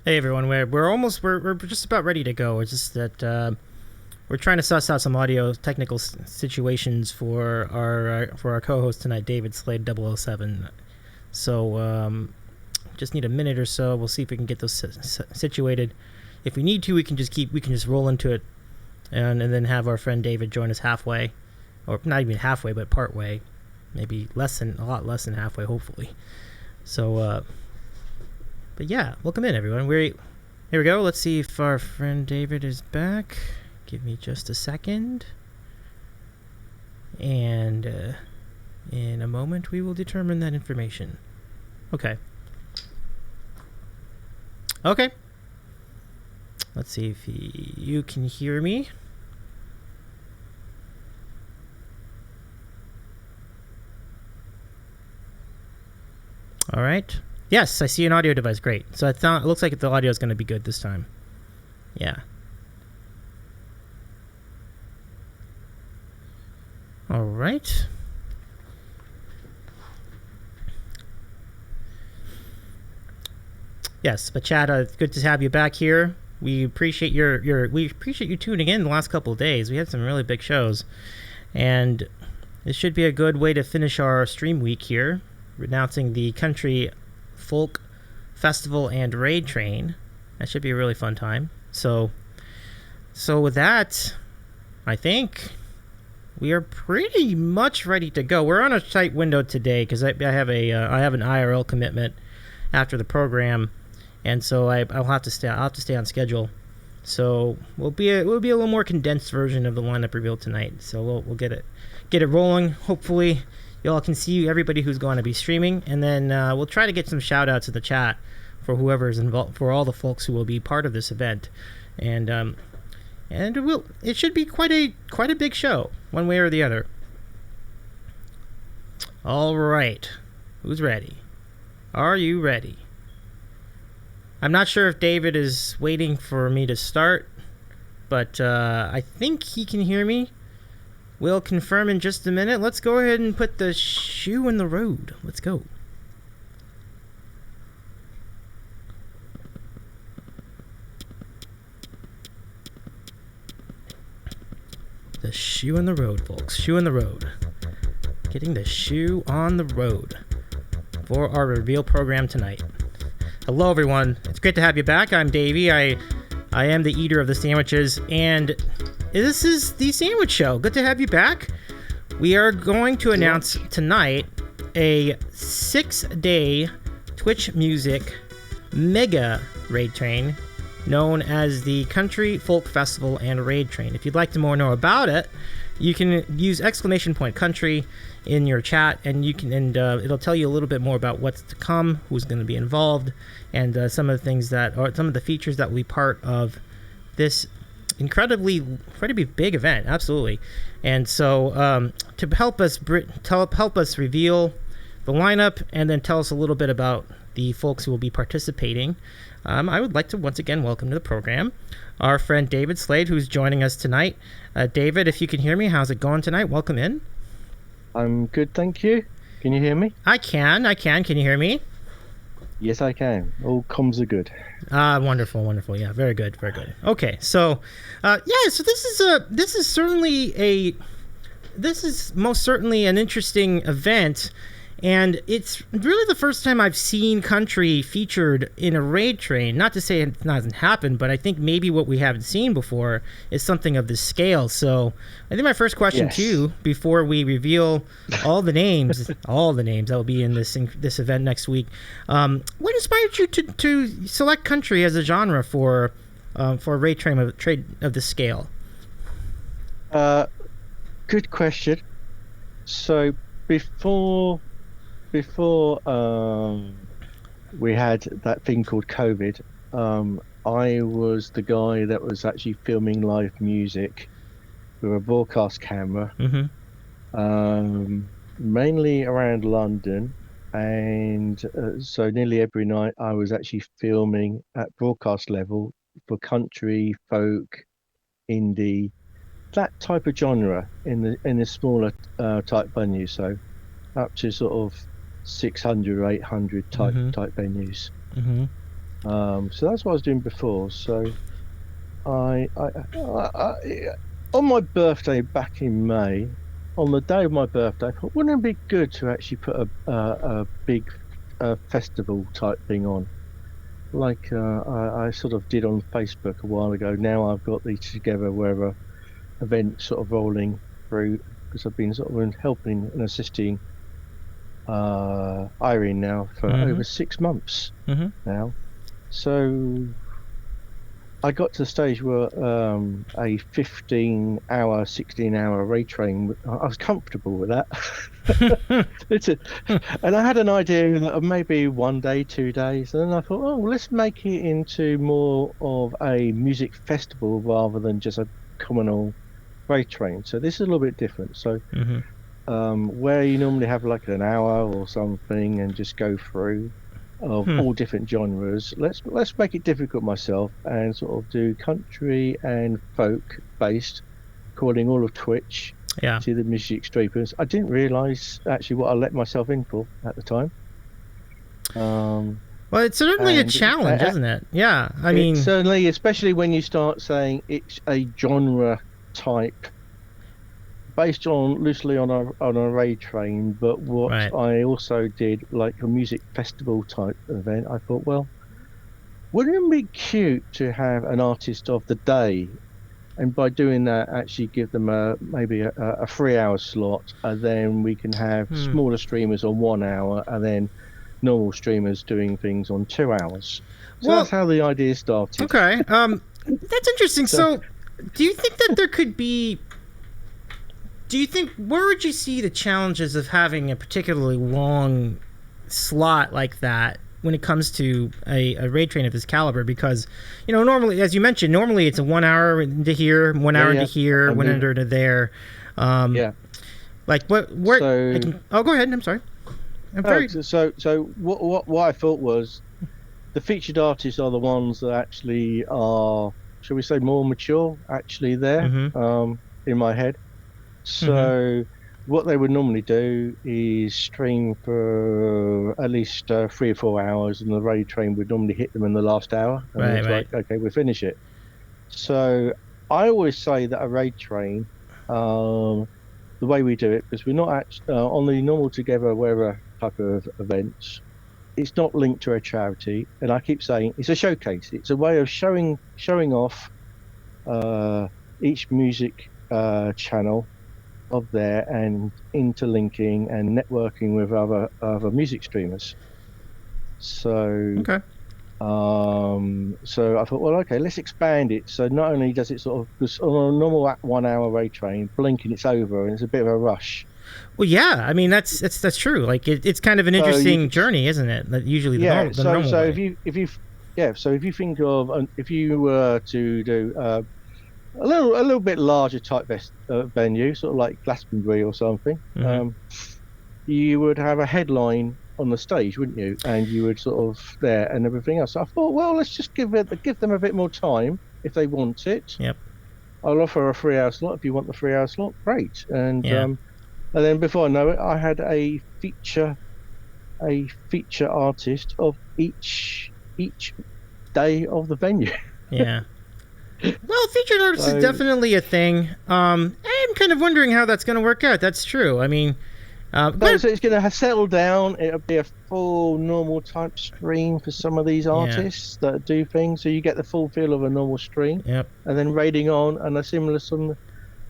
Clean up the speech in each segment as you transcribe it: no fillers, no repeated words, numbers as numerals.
Hey everyone, we're just about ready to go. It's just that we're trying to suss out some audio technical situations for our co-host tonight, DavidSlade007. So just need a minute or so. We'll see if we can get those situated. If we need to, we can just roll into it, and then have our friend David join us halfway, or not even halfway, but part way, maybe a lot less than halfway, hopefully. So. But yeah, welcome in, everyone. Here we go. Let's see if our friend David is back. Give me just a second. And in a moment, we will determine that information. Okay. Okay. Let's see if you can hear me. All right. Yes, I see an audio device. Great. So it looks like the audio is going to be good this time. Yeah. All right. Yes, but Chad, it's good to have you back here. We appreciate we appreciate you tuning in the last couple of days. We had some really big shows, and this should be a good way to finish our stream week here, announcing the country folk festival and raid train. That should be a really fun time. So with that, I think we are pretty much ready to go. We're on a tight window today because I have an IRL commitment after the program, and so I'll have to stay on schedule. So we'll be a little more condensed version of the lineup reveal tonight. So we'll get it rolling. Hopefully y'all can see everybody who's going to be streaming, and then we'll try to get some shout outs in the chat for whoever is involved, for all the folks who will be part of this event, and it should be quite a big show, one way or the other. All right, who's ready? Are you ready? I'm not sure if David is waiting for me to start, but I think he can hear me. We'll confirm in just a minute. Let's go ahead and put the shoe in the road. Let's go. The shoe in the road, folks. Shoe in the road. Getting the shoe on the road for our reveal program tonight. Hello, everyone. It's great to have you back. I'm Davey. I am the eater of the sandwiches, and this is the Sandwich Show. Good to have you back. We are going to announce tonight a 6-day Twitch Music mega raid train known as the Country Folk Festival and Raid Train. If you'd like to know about it, you can use !country in your chat, and it'll tell you a little bit more about what's to come, who's going to be involved, and some of the features that will be part of this incredibly big event. Absolutely. And so to help us reveal the lineup and then tell us a little bit about the folks who will be participating, I would like to once again welcome to the program our friend David Slade, who's joining us tonight. David, if you can hear me, how's it going tonight? Welcome in. I'm good, thank you. Can you hear me? I can. Can you hear me? Yes, I can. All comms are good. Wonderful. Yeah, very good. Okay, so so this is most certainly an interesting event, and it's really the first time I've seen country featured in a raid train. Not to say it hasn't happened, but I think maybe what we haven't seen before is something of this scale. So I think my first question to you, before we reveal all the names that will be in this event next week, what inspired you to select country as a genre for a raid train of this scale? Good question. So before we had that thing called COVID, I was the guy that was actually filming live music with a broadcast camera, mainly around London, and so nearly every night I was actually filming at broadcast level for country, folk, indie, that type of genre in the smaller type venues. So up to sort of 600, 800 type venues. So that's what I was doing before. So I on my birthday back in May, on the day of my birthday, I thought, wouldn't it be good to actually put a big festival type thing on? Like I sort of did on Facebook a while ago. Now I've got the Together Wherever event sort of rolling through because I've been sort of helping and assisting Irene now for over 6 months now. So I got to the stage where a 15-hour, 16-hour raid train, I was comfortable with that. And I had an idea of maybe 1 day, 2 days. And then I thought, oh, well, let's make it into more of a music festival rather than just a communal raid train. So this is a little bit different. So where you normally have like an hour or something and just go through of all different genres, let's make it difficult myself and sort of do country and folk based, calling all of Twitch to the music streamers. I didn't realise actually what I let myself in for at the time. Well, it's certainly a challenge, isn't it? Yeah, I mean, certainly, especially when you start saying it's a genre type based loosely on a raid train, but what I also did, like a music festival type event, I thought, well, wouldn't it be cute to have an artist of the day, and by doing that, actually give them maybe a 3-hour slot, and then we can have smaller streamers on 1 hour, and then normal streamers doing things on 2 hours. So that's how the idea started. Okay, that's interesting. So, do you think that there could be? Do you think, where would you see the challenges of having a particularly long slot like that when it comes to a raid train of this caliber? Because, normally, as you mentioned, normally it's a 1 hour into here, 1 hour into here, 1 hour into there. Like, go ahead, I'm sorry. So what I thought was the featured artists are the ones that actually are, shall we say, more mature, actually there, in my head. So what they would normally do is stream for at least 3 or 4 hours, and the raid train would normally hit them in the last hour. And it's like, okay, we'll finish it. So I always say that a raid train, the way we do it, because we're not actually on the normal Together Wherever type of events, it's not linked to a charity, and I keep saying it's a showcase. It's a way of showing off each music channel of there and interlinking and networking with other music streamers. So so I thought, well, okay, let's expand it. So not only does it sort of, because on a normal 1 hour raid train, blinking it's over and it's a bit of a rush. Well, yeah, I mean that's true. Like it's kind of an interesting journey, isn't it? That usually the normal so way. if you think of if you were to do a little bit larger type venue, sort of like Glastonbury or something, you would have a headline on the stage, wouldn't you? And you would sort of there and everything else. So I thought, well, let's just give them a bit more time if they want it. Yep. I'll offer a 3-hour slot if you want the 3-hour slot. Great. And then before I know it, I had a feature artist of each day of the venue. Yeah. Well, featured artists is definitely a thing. I'm kind of wondering how that's going to work out. That's true. I mean, so it's going to settle down. It'll be a full normal type stream for some of these artists that do things. So you get the full feel of a normal stream. Yep. And then raiding on and a similar sum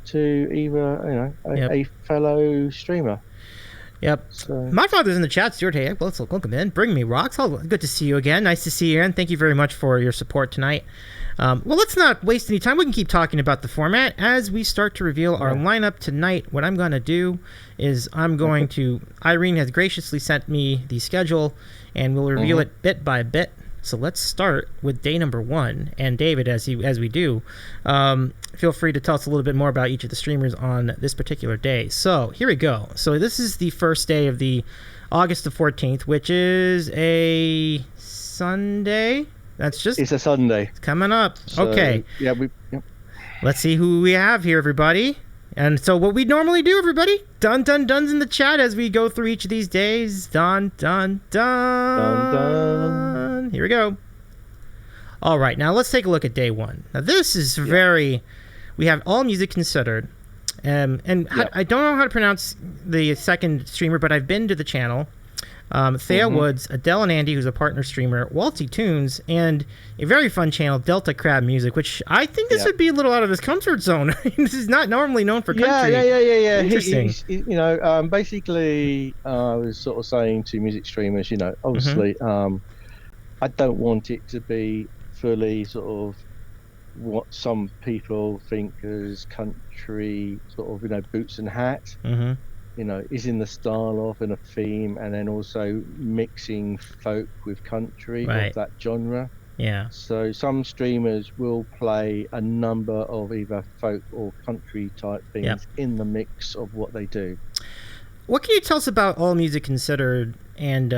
to either a fellow streamer. Yep. So. My father's in the chat. Stuart, hey, well, let's welcome in. Bring me rocks. Good to see you again. Nice to see you, Aaron. Thank you very much for your support tonight. Well, let's not waste any time. We can keep talking about the format as we start to reveal our lineup tonight. What I'm going to do is Irene has graciously sent me the schedule, and we'll reveal it bit by bit. So let's start with day number 1. And David, as we do, feel free to tell us a little bit more about each of the streamers on this particular day. So here we go. So this is the first day of the August the 14th, which is a Sunday. It's a Sunday. It's coming up. So, okay. Yeah. Let's see who we have here, everybody. And so what we normally do, everybody, dun duns in the chat as we go through each of these days. Dun dun dun. Dun dun. Here we go. All right, now let's take a look at day one. Now this is we have All Music Considered. I don't know how to pronounce the second streamer, but I've been to the channel. Theo Woods, Adele and Andy, who's a partner streamer, Waltzy Tunes, and a very fun channel, Delta Crab Music, which I think this would be a little out of his comfort zone. This is not normally known for country. Yeah. Interesting. Basically, I was sort of saying to music streamers, obviously, I don't want it to be fully sort of what some people think as country, sort of, boots and hat. Is in the style of and a theme, and then also mixing folk with country of that genre. Yeah. So some streamers will play a number of either folk or country type things in the mix of what they do. What can you tell us about All Music Considered and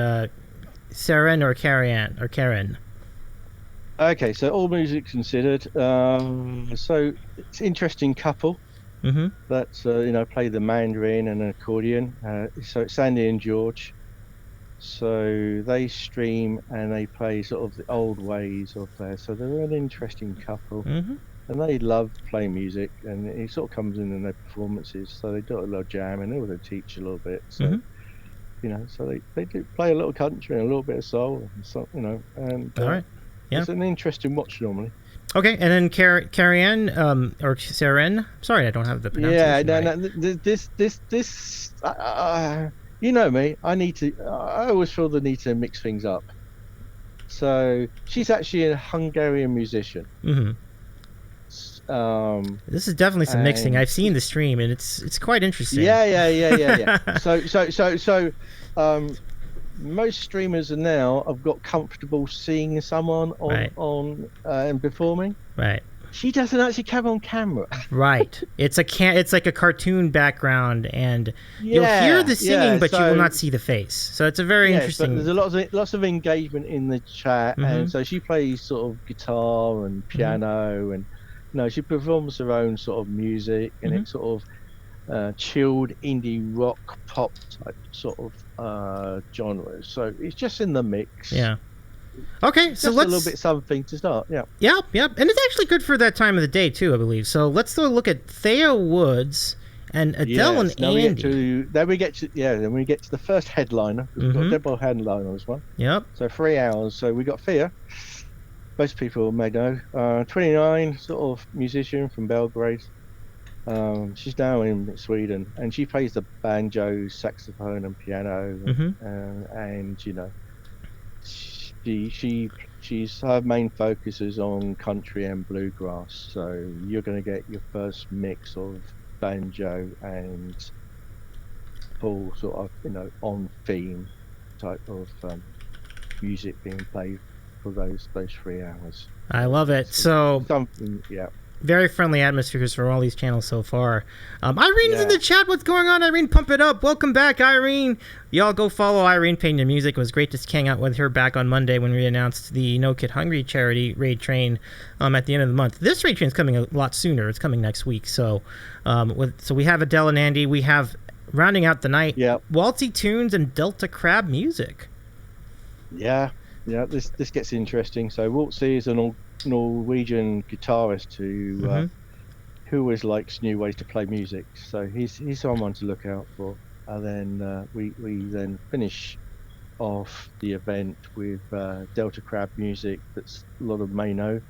Saren or Karen? Okay, so All Music Considered. So it's an interesting couple. That play the mandarin and an accordion. So it's Sandy and George. So they stream and they play sort of the old ways of there. So they're an interesting couple, and they love playing music, and it sort of comes in their performances. So they do a little jam and they also teach a little bit. So so they do play a little country and a little bit of soul, and so and all right, it's an interesting watch normally. Okay, and then Karen or Saren. Sorry, I don't have the pronunciation. This. You know me. I always feel the need to mix things up. So she's actually a Hungarian musician. This is definitely some mixing. I've seen the stream, and it's quite interesting. Yeah. So most streamers are now have got comfortable seeing someone on and performing. Right. She doesn't actually come on camera. Right. It's like a cartoon background, and you'll hear the singing, but you will not see the face. So it's a very interesting. But there's lots of engagement in the chat, and so she plays sort of guitar and piano, and she performs her own sort of music, and it's sort of chilled indie rock pop type sort of genres. So it's just in the mix. Yeah. Okay, so let's a little bit something to start. Yeah. Yep, and it's actually good for that time of the day too, I believe. So let's look at Theo Woods and Adele and Andy. Then we get to the first headliner. We've got a double headliner on this one. Yep. So 3 hours. So we got Theo. Most people may know. 29, sort of musician from Belgrade. She's now in Sweden, and she plays the banjo, saxophone, and piano, and she's her main focus is on country and bluegrass. So you're going to get your first mix of banjo and full sort of on theme type of music being played for those 3 hours. I love it. So something, very friendly atmospheres for all these channels so far. Irene is in the chat. What's going on, Irene? Pump it up. Welcome back, Irene. Y'all go follow Irene Painting Music. It was great to hang out with her back on Monday when we announced the No Kid Hungry charity raid train at the end of the month. This raid train is coming a lot sooner. It's coming next week. So we have Adele and Andy. We have, rounding out the night, Waltzy Tunes and Delta Crab Music. Yeah, this gets interesting. So Waltzy is an Norwegian guitarist who always likes new ways to play music, so he's someone to look out for. And then we then finish off the event with Delta Crab Music, that's a lot of may know.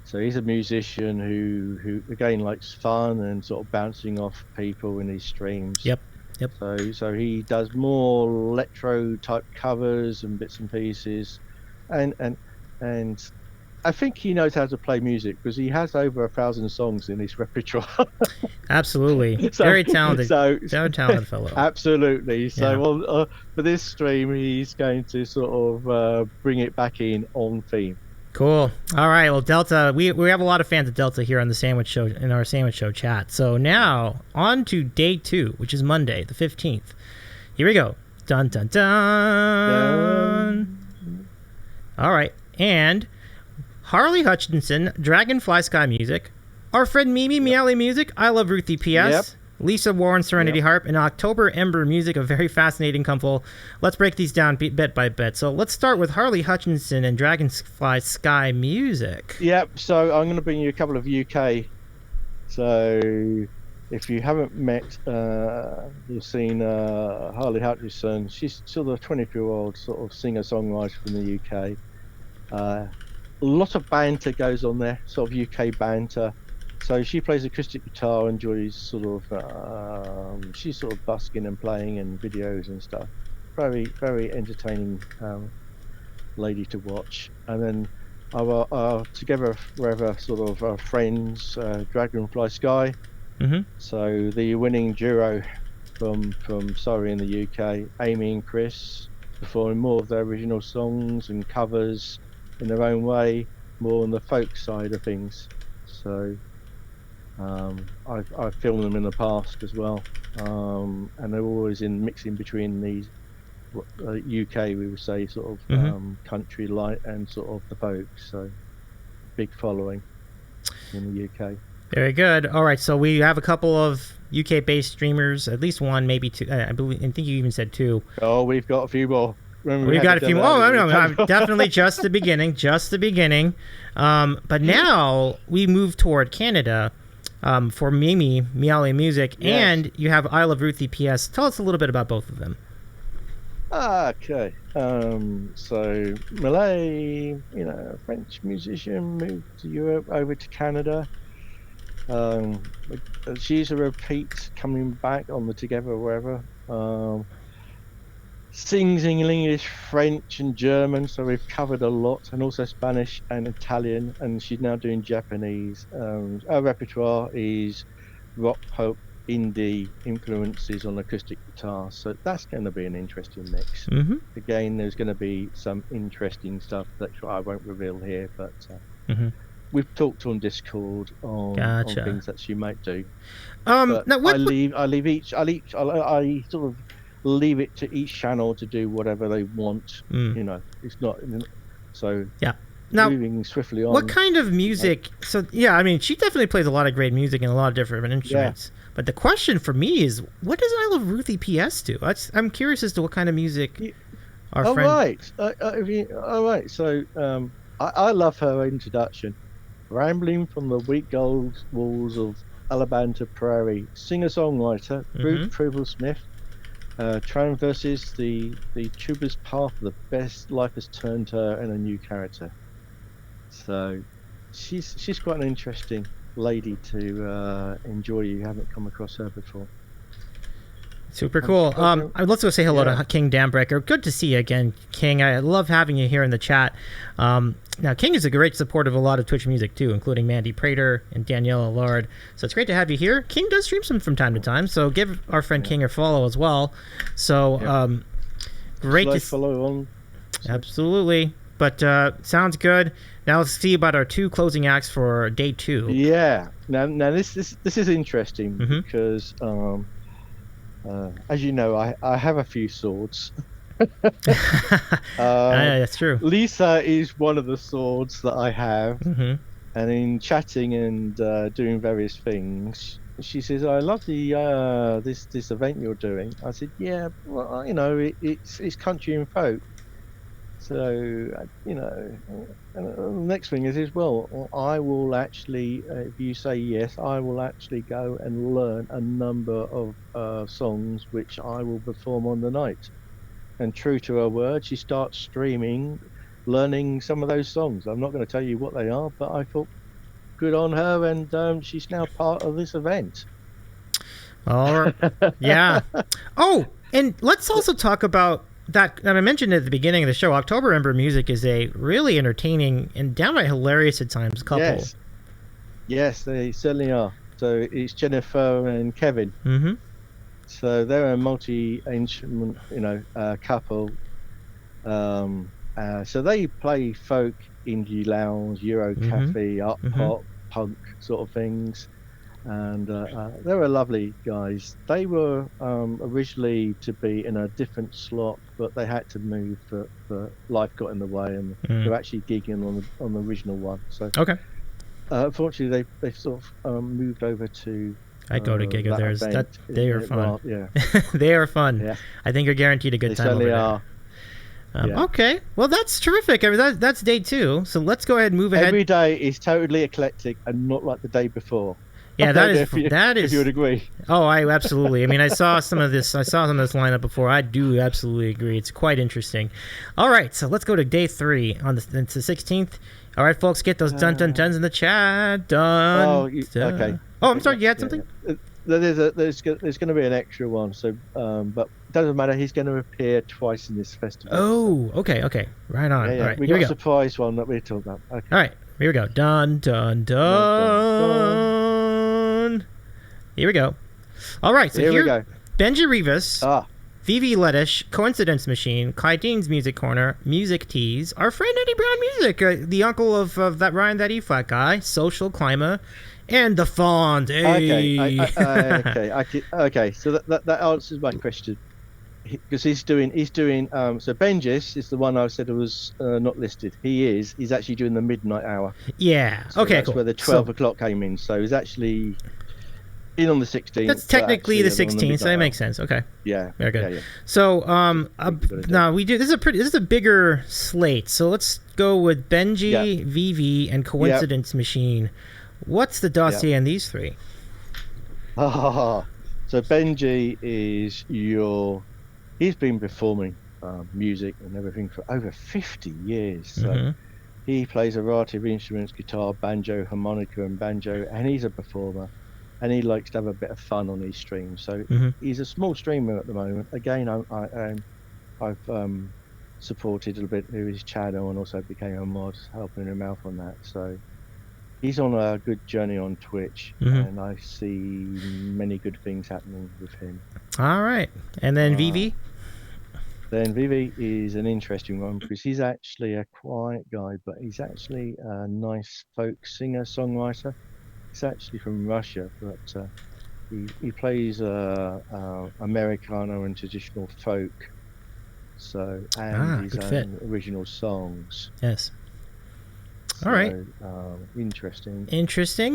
So he's a musician who again likes fun and sort of bouncing off people in his streams. Yep. So he does more electro type covers and bits and pieces, and I think he knows how to play music because he has over 1,000 songs in his repertoire. Absolutely. Very talented. Very talented fellow. Absolutely. So for this stream, he's going to sort of bring it back in on theme. Cool. All right. Well, Delta, we have a lot of fans of Delta here on the Sandwich Show, in our Sandwich Show chat. So now on to day 2, which is Monday, the 15th. Here we go. Dun, dun, dun. All right. And Harley Hutchinson, Dragonfly Sky Music, our friend Mimi Meowly Music, I Love Ruthie PS, Lisa Warren, Serenity Yep. Harp, and October Ember Music, a very fascinating couple. Let's break these down bit by bit. So let's start with Harley Hutchinson and Dragonfly Sky Music. Yep. So I'm going to bring you a couple of UK. So if you haven't met, you've seen Harley Hutchinson. She's sort of a 20-year-old sort of singer-songwriter from the UK. A lot of banter goes on there, sort of UK banter. So she plays acoustic guitar, enjoys sort of, she's sort of busking and playing and videos and stuff. Very, very entertaining lady to watch. And then our Together Forever sort of friends, Dragonfly Sky. Mm-hmm. So the winning duo from Surrey in the UK, Amy and Chris, performing more of their original songs and covers in their own way, more on the folk side of things. So I've filmed them in the past as well, and they're always mixing between these UK, we would say, sort of country light and sort of the folk. So big following in the UK. Very good. All right, so we have a couple of UK-based streamers, at least one, maybe two. I think you even said two. Oh, we've got a few more. We've got a few more. Oh, no, definitely just the beginning, But now we move toward Canada for Mimi, Miale Music, Yes. and you have I Love Ruthie PS. Tell us a little bit about both of them. Okay. So Malay, a French musician, moved to Europe, over to Canada. She's a repeat coming back on the Together Wherever. Sings in English, French, and German, so we've covered a lot, and also Spanish and Italian, and she's now doing Japanese. Her repertoire is rock, pop, indie influences on acoustic guitar, so that's going to be an interesting mix. Mm-hmm. Again, there's going to be some interesting stuff that I won't reveal here, but we've talked on Discord on things that she might do. But now I sort of leave it to each channel to do whatever they want. It's not so. Yeah. Now, moving swiftly on. What kind of music? So yeah, I mean, she definitely plays a lot of great music and a lot of different instruments. Yeah. But the question for me is, what does I Love Ruthie PS do? I'm curious as to what kind of music our friend. All right. So I love her introduction. Rambling from the wheat gold walls of Alabama Prairie, singer-songwriter Ruth Proval Smith. Traverses the tuber's path. The best life has turned her in a new character. So she's quite an interesting lady to enjoy. You haven't come across her before. Super cool. Let's go say hello to King Dambreaker. Good to see you again, King. I love having you here in the chat. Now, King is a great supporter of a lot of Twitch music, too, including Mandy Prater and Danielle Allard. So it's great to have you here. King does stream some from time to time, so give our friend King a follow as well. So great to follow on. Absolutely. But sounds good. Now let's see about our two closing acts for day 2. Yeah. Now this is interesting because as you know, I have a few swords. That's true. Lisa is one of the swords that I have, and in chatting and doing various things, she says, "I love the this event you're doing." I said, "Yeah, well, it's country and folk." So and the next thing is well, I will actually, if you say yes, I will actually go and learn a number of songs which I will perform on the night. And true to her word, she starts streaming, learning some of those songs. I'm not going to tell you what they are, but I thought, good on her, and she's now part of this event. Yeah. Oh, and let's also talk about that I mentioned at the beginning of the show. October Ember Music is a really entertaining and downright hilarious at times couple. Yes, they certainly are. So it's Jennifer and Kevin. So they're a multi-instrument, couple. So they play folk, indie lounge, Euro cafe, art pop, punk sort of things, and they were lovely guys. They were originally to be in a different slot, but they had to move for life got in the way, and they're actually gigging on the original one. So okay. Unfortunately, they've sort of moved over to I go to gig of theirs. They are fun. Well, yeah. They are fun. Yeah. I think you're guaranteed a good They time over certainly there. are. Yeah. Okay, well that's terrific. I mean that's day 2. So let's go ahead and move ahead. Every day is totally eclectic and not like the day before. Yeah, that is. If you would agree. Oh, I absolutely. I mean, I saw some of this lineup before. I do absolutely agree. It's quite interesting. All right, so let's go to day 3 on it's the 16th. All right, folks, get those dun dun duns in the chat. Dun. Okay. Oh, I'm sorry. You had something? There's going to be an extra one. So, but it doesn't matter. He's going to appear twice in this festival. Oh, okay. Right on. Yeah. All right, we got a surprise one that we're talking about. Okay. All right, here we go. Dun dun dun. Dun. Here we go. All right, so here we go. Benji Rivas. Vivi Lettish, Coincidence Machine, Clydene's Music Corner, Music Tease, our friend Eddie Brown Music, the uncle of that Ryan that E-Flat guy, Social Climber, and the Font. Hey. Okay. So that answers my question, because he's doing. So Benjis is the one I said was not listed. He's actually doing the midnight hour. Yeah. So okay. That's cool. where the 12 o'clock came in. So he's actually in on the 16th. That's technically the 16th, so that makes sense. Okay. Yeah. Very good. Yeah. So now we do. This is a bigger slate. So let's go with Benji, Vivi, and Coincidence Machine. What's the dossier on these 3? So Benji is he's been performing music and everything for over 50 years. So he plays a variety of instruments: guitar, banjo, harmonica, and banjo, and he's a performer. And he likes to have a bit of fun on his streams. So he's a small streamer at the moment. Again, I've supported a little bit through his channel and also became a mod, helping him out on that. So he's on a good journey on Twitch, and I see many good things happening with him. All right. And then Vivi? Then Vivi is an interesting one because he's actually a quiet guy, but he's actually a nice folk singer-songwriter. He's actually from Russia, but he plays Americana and traditional folk, and his own original songs. Yes. All right. Interesting.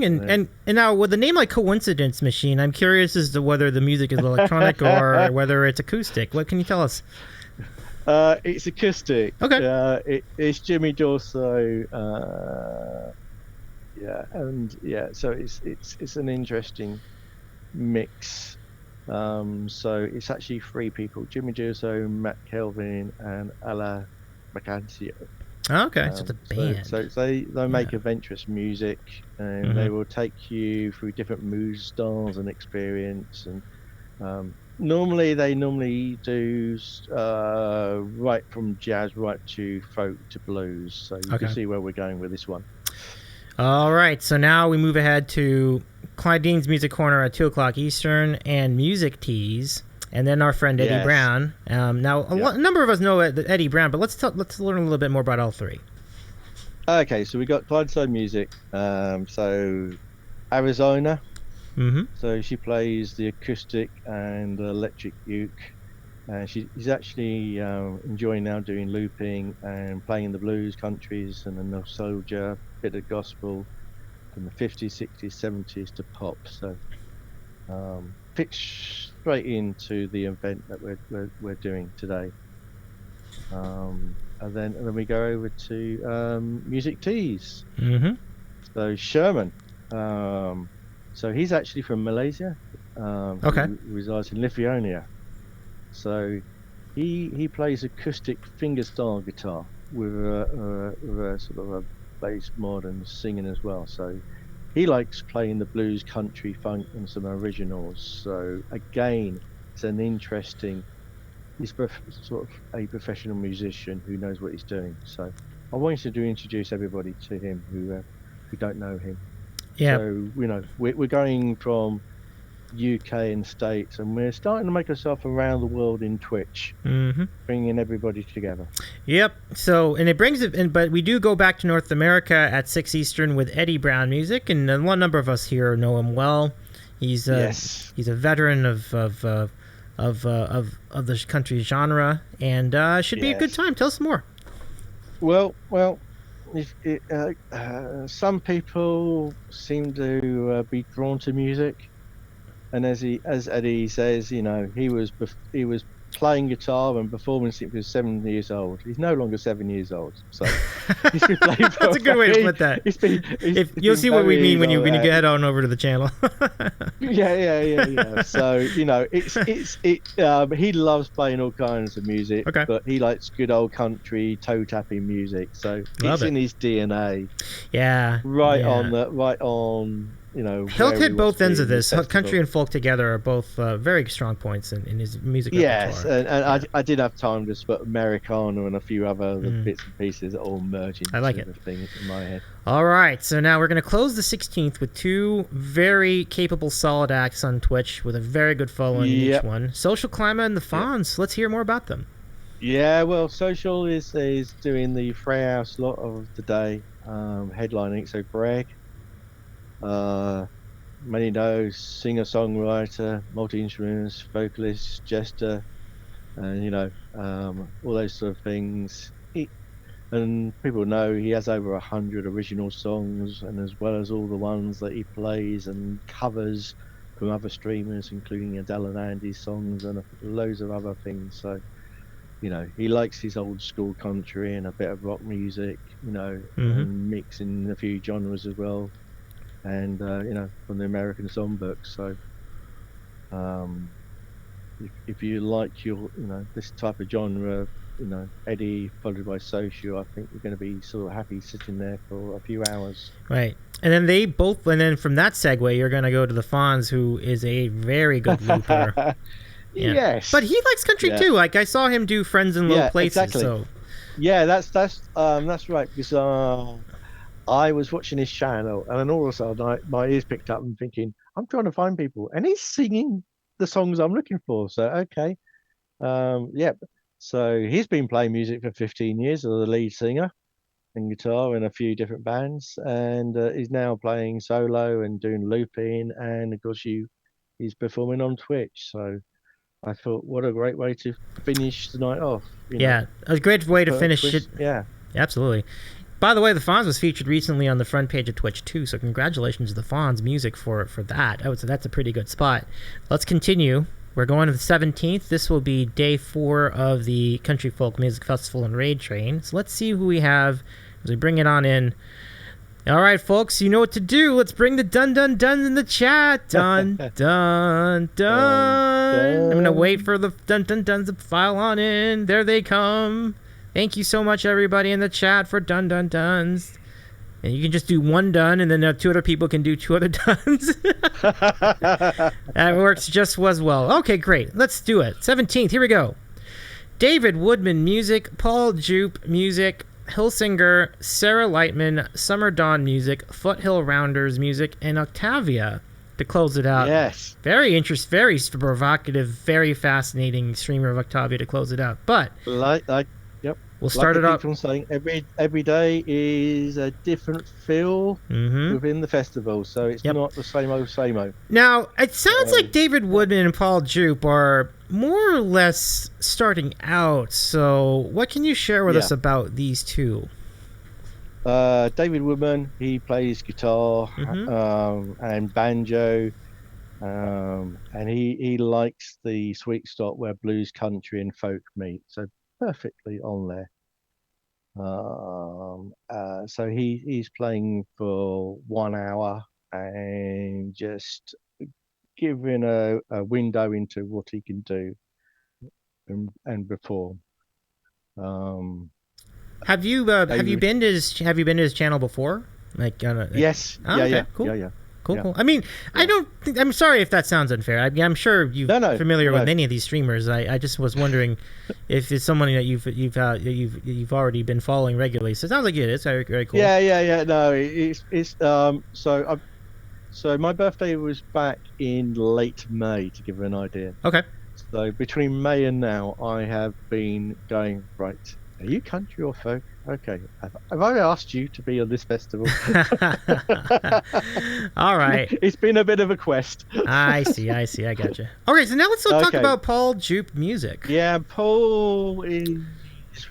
And now with a name like Coincidence Machine, I'm curious as to whether the music is electronic or whether it's acoustic. What can you tell us? It's acoustic. Okay. It's Jimmy Dorso. So it's an interesting mix. So it's actually 3 people: Jimmy Dorso, Matt Kelvin, and Ala Macancio. Okay, so it's a band. So they make adventurous music, and they will take you through different mood styles and experience. And normally they do right from jazz right to folk to blues. So you can see where we're going with this one. All right, so now we move ahead to Clydene's Music Corner at 2 o'clock Eastern and Music Tease, and then our friend Eddie Brown. Now, a number of us know Eddie Brown, but let's learn a little bit more about all 3. Okay, so we got Clydeside Music. So Arizona. So she plays the acoustic and electric uke. She's actually enjoying now doing looping and playing the blues countries and the nostalgia, bit of gospel from the 50s, 60s, 70s to pop. So fits straight into the event that we're doing today. And then we go over to Music Tease. So Sherman. So he's actually from Malaysia. He resides in Lithuania. So he plays acoustic fingerstyle guitar with a sort of a bass mod and singing as well. So he likes playing the blues, country, funk, and some originals. So again, it's an interesting. He's sort of a professional musician who knows what he's doing. So I wanted to introduce everybody to him who don't know him. Yeah. So we're going from UK and States, and we're starting to make ourselves around the world in Twitch, bringing everybody together. Yep. So, and it brings it in, but we do go back to North America at 6 Eastern with Eddie Brown Music, and a number of us here know him well. He's a veteran of the country genre, and should be a good time. Tell us more. Well, some people seem to be drawn to music. and as Eddie says, he was playing guitar and performing since he was 7 years old. He's no longer 7 years old, so he's been playing for That's a good way to put that. If you'll see what we mean when you get on over to the channel. Yeah. So he loves playing all kinds of music, Okay. but he likes good old country toe tapping music. So Love it's in his DNA. Yeah. Right yeah. on. He'll hit both ends of this. Country and folk together are both very strong points in his music Yes, repertoire. and I did have time to put Americana and a few other bits and pieces that all merge into the thing in my head. All right, so now we're going to close the 16th with two very capable, solid acts on Twitch with a very good following in each one. Social Climber and the Fonz. Yep. Let's hear more about them. Yeah, well, Social is doing the Freyhouse slot of the day, headlining. So Greg, many knows, singer-songwriter, multi-instrumentalist, vocalist, jester, and all those sort of things. And people know he has over 100 original songs, and as well as all the ones that he plays and covers from other streamers, including Adele and Andy's songs and loads of other things. So, he likes his old school country and a bit of rock music, and mixing a few genres as well. And from the American songbook. So if you like your this type of genre, Eddie followed by Social, I think you're going to be sort of happy sitting there for a few hours. Right. And then from that segue, you're going to go to the Fonz, who is a very good looper. Yeah. Yes, but he likes country too. Like I saw him do Friends in Low Places. Exactly. So that's right, because I was watching his channel, and then all of a sudden my ears picked up and thinking, I'm trying to find people, and he's singing the songs I'm looking for. So okay, So he's been playing music for 15 years as the lead singer and guitar in a few different bands, and he's now playing solo and doing looping, and of course he's performing on Twitch. So I thought, what a great way to finish the night off. A great way to finish it. Yeah, absolutely. By the way, the Fonz was featured recently on the front page of Twitch too, so congratulations to the Fonz Music for that. I would say that's a pretty good spot. Let's continue. We're going to the 17th. This will be day 4 of the Country Folk Music Festival and Raid Train. So let's see who we have as we bring it on in. All right, folks, you know what to do. Let's bring the dun-dun-duns in the chat. Dun-dun-dun. I'm going to wait for the dun-dun-duns to file on in. There they come. Thank you so much, everybody in the chat, for dun-dun-duns. And you can just do one dun, and then 2 other people can do 2 other duns. That works just as well. Okay, great. Let's do it. 17th, here we go. David Woodman music, Paul Jupe music, Hilsinger, Sarah Lightman, Summer Dawn music, Foothill Rounders music, and Octavia to close it out. Yes. Very interesting, very provocative, very fascinating streamer of Octavia to close it out. But yep. We'll start it off. From saying every day is a different feel within the festival, so it's not the same old. Now, it sounds like David Woodman and Paul Jupe are more or less starting out. So, what can you share with us about these two? David Woodman, he plays guitar and banjo, and he likes the sweet spot where blues, country, and folk meet. So perfectly on there. So he's playing for 1 hour and just giving a window into what he can do and perform. Have you been to his channel before? Yes. Cool. Yeah. Cool. I mean, I'm sorry if that sounds unfair. I'm sure you're familiar with many of these streamers. I just was wondering if it's someone that you've already been following regularly. So it sounds like it is very, very cool. Yeah. No, it's so my birthday was back in late May, to give you an idea. Okay. So between May and now, I have been going, right, are you country or folk? Okay. Have I asked you to be on this festival? All right. It's been a bit of a quest. I see. I got you. Okay, so now let's talk about Paul Jupe music. Yeah, Paul is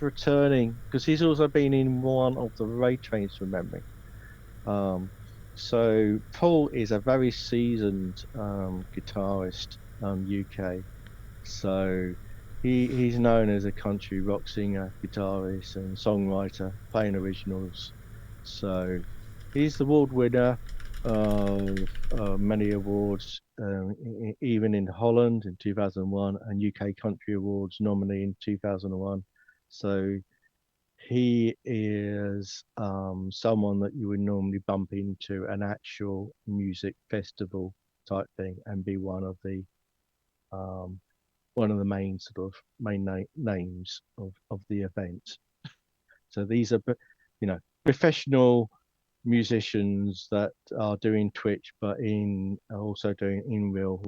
returning because he's also been in one of the raid trains from memory. So Paul is a very seasoned guitarist, UK. So he's known as a country rock singer, guitarist, and songwriter, playing originals. So he's the award winner of many awards, even in Holland in 2001 and UK Country Awards nominee in 2001. So he is someone that you would normally bump into an actual music festival type thing and be um, one of the main sort of names of the event. So these are, professional musicians that are doing Twitch, but in also doing in real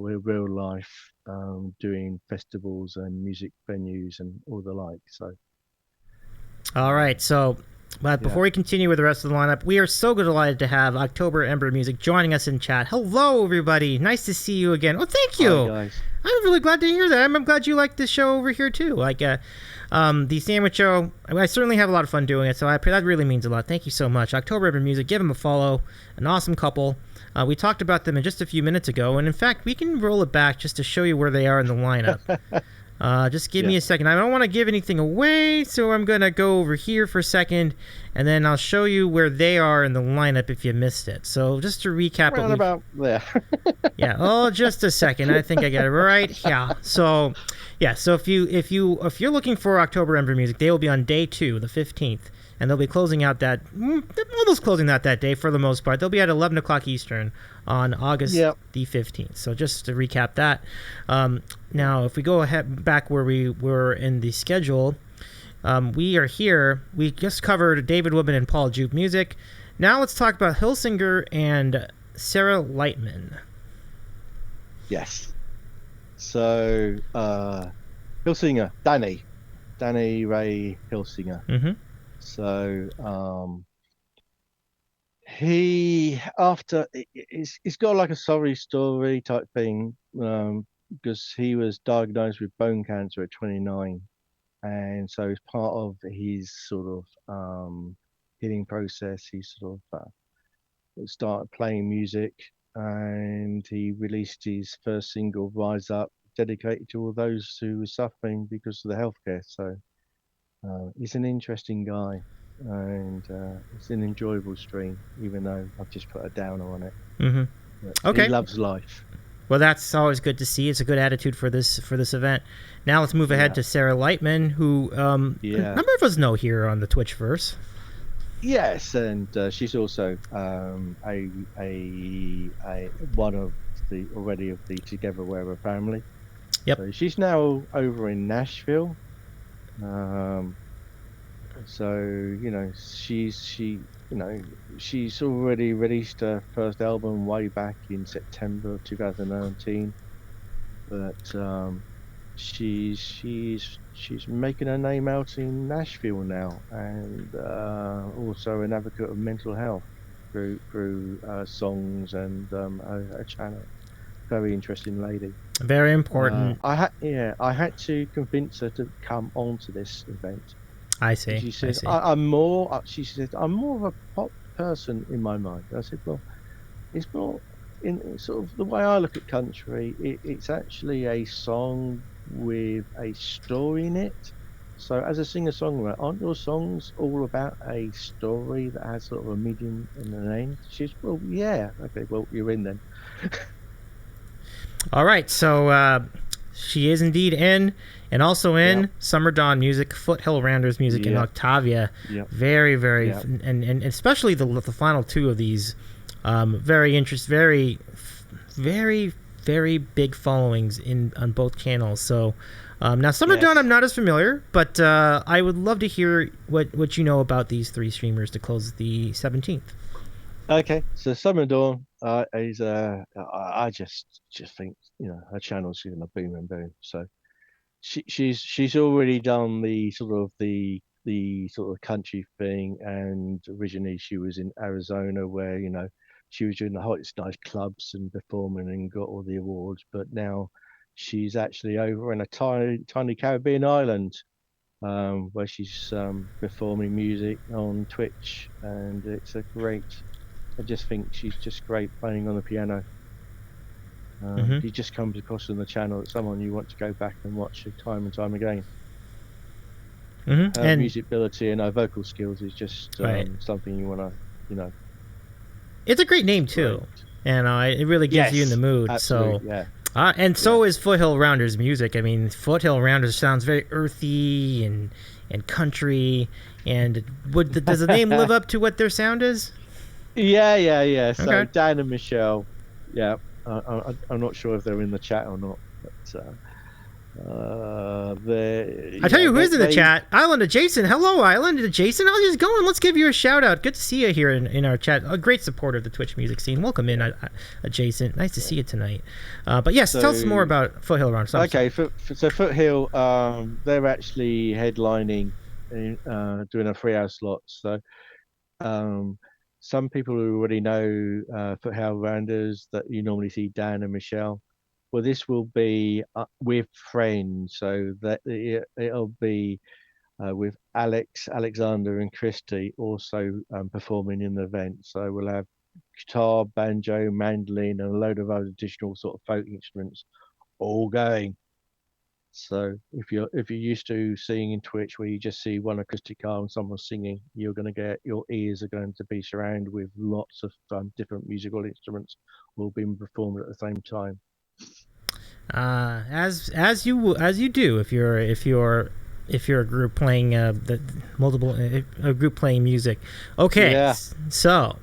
life, doing festivals and music venues and all the like. So, All right, so but before we continue with the rest of the lineup, we are so delighted to have October Ember Music joining us in chat. Hello, everybody. Nice to see you again. Well, thank you. Hi, guys. I'm really glad to hear that. I'm glad you like this show over here, too. Like, the Sandwich Show, I certainly have a lot of fun doing it, so that really means a lot. Thank you so much. October Ember Music, give them a follow. An awesome couple. We talked about them in just a few minutes ago, and in fact, we can roll it back just to show you where they are in the lineup. Just give me a second. I don't want to give anything away, so I'm going to go over here for a second, and then I'll show you where they are in the lineup if you missed it. So just to recap... Right about there. Just a second. I think I got it right. Yeah. So if you're looking for October Ember Music, they will be on day 2, the 15th. And they'll be closing out that, almost closing out that day for the most part. They'll be at 11 o'clock Eastern on August the 15th. So just to recap that. Now, if we go ahead back where we were in the schedule, we are here. We just covered David Woodman and Paul Jupe music. Now let's talk about Hilsinger and Sarah Lightman. Yes. So, Hilsinger, Danny Ray Hilsinger. Mm-hmm. So he's got like a sorry story type thing, because he was diagnosed with bone cancer at 29, and so as part of his sort of healing process, he sort of started playing music, and he released his first single, Rise Up, dedicated to all those who were suffering because of the healthcare. So he's an interesting guy, and it's an enjoyable stream, even though I've just put a downer on it. Mm-hmm. Okay. He loves life. Well, that's always good to see. It's a good attitude for this event. Now let's move ahead to Sarah Lightman, who a number of us know here on the Twitchverse. Yes, and she's also a one of the Together Wearer family. Yep. So she's now over in Nashville. So she's already released her first album way back in September of 2019, but she's making her name out in Nashville now, and also an advocate of mental health through songs and a channel. Very interesting lady. Very important. I had to convince her to come onto this event. I see. She said, I'm more of a pop person in my mind. I said, well, it's more in sort of the way I look at country. It's actually a song with a story in it. So as a singer-songwriter, aren't your songs all about a story that has sort of a medium and an end? She said, well, yeah. Okay, well, you're in then. All right, so she is indeed in, and also in Summer Dawn Music, Foothill Rounders Music, and Octavia. Very, very, and especially the final two of these, very very big followings on both channels. So now Summer Dawn I'm not as familiar, but I would love to hear what you know about these three streamers to close the 17th. Okay, so Summer Dawn is I just think her channel's gonna boom and boom. So she's already done the sort of country thing, and originally she was in Arizona where she was doing the hottest nightclubs and performing and got all the awards. But now she's actually over in a tiny Caribbean island, where she's performing music on Twitch, and it's a great I just think she's just great playing on the piano. He just comes across on the channel as someone you want to go back and watch time and time again. Her And music ability and her vocal skills is just something you want to, it's a great name too, and it really gets you in the mood. Absolutely, so, and so is Foothill Rounders music. I mean, Foothill Rounders sounds very earthy and country. And does the name live up to what their sound is? Yeah. So Dan and Michelle, I'm not sure if they're in the chat or not, but I tell you who's in the chat. Island Adjacent. Hello, Island Adjacent. How's it going? Let's give you a shout out. Good to see you here in our chat. A great supporter of the Twitch music scene. Welcome in, Adjacent. Nice to see you tonight. But yes, tell us more about Foothill Rounders. Okay, so Foothill, they're actually headlining, doing a 3-hour slot. So some people who already know Foothill Rounders, that you normally see Dan and Michelle. Well, this will be with friends, so that it'll be with Alexander, and Christy also performing in the event. So we'll have guitar, banjo, mandolin, and a load of other additional sort of folk instruments all going. So if you're used to seeing in Twitch where you just see one acoustic guitar and someone singing, your ears are going to be surrounded with lots of different musical instruments all being performed at the same time. As you do if you're a group playing a group playing music. Okay, so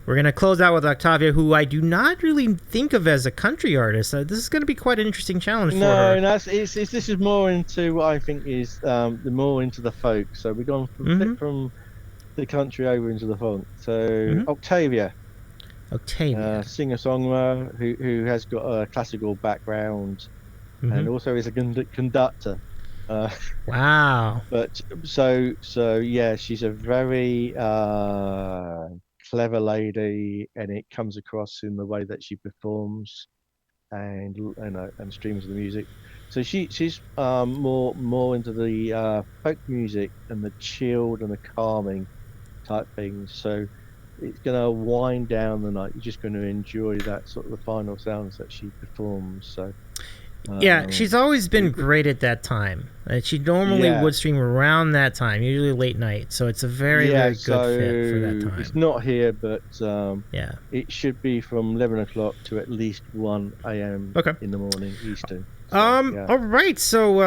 we're gonna close out with Octavia, who I do not really think of as a country artist. This is gonna be quite an interesting challenge for her. No, this is more into what I think is the more into the folk. So we've gone from the country over into the folk. So Octavia, singer-songwriter who has got a classical background and also is a conductor. Wow! But so yeah, she's a very clever lady, and it comes across in the way that she performs and streams the music. So she's more into the folk music and the chilled and the calming type things. So it's going to wind down the night. You're just going to enjoy that sort of the final sounds that she performs. So yeah, she's always been great at that time. She normally would stream around that time, usually late night. So it's a very very good fit for that time. It's not here, but it should be from 11 o'clock to at least 1 a.m. in the morning Eastern. So, all right. So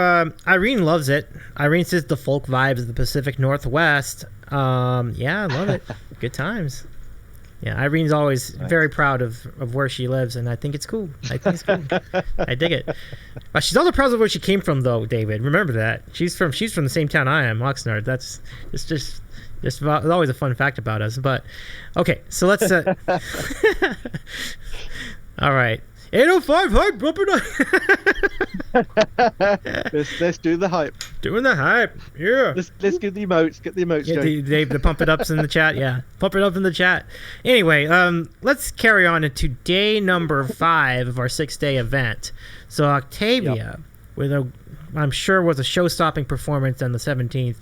Irene loves it. Irene says the folk vibes of the Pacific Northwest. I love it. Good times. Yeah, Irene's always very proud of where she lives, and I think it's cool. I dig it. She's also proud of where she came from, though, David. Remember that. She's from the same town I am, Oxnard. It's just always a fun fact about us. But okay, so let's. All right. 805 hype, let's do the hype. Doing the hype, yeah. Let's get the emotes. Get the emotes. Yeah, the pump it ups in the chat. Yeah, pump it up in the chat. Anyway, let's carry on into day number 5 of our 6-day event. So Octavia, I'm sure was a show-stopping performance on the 17th.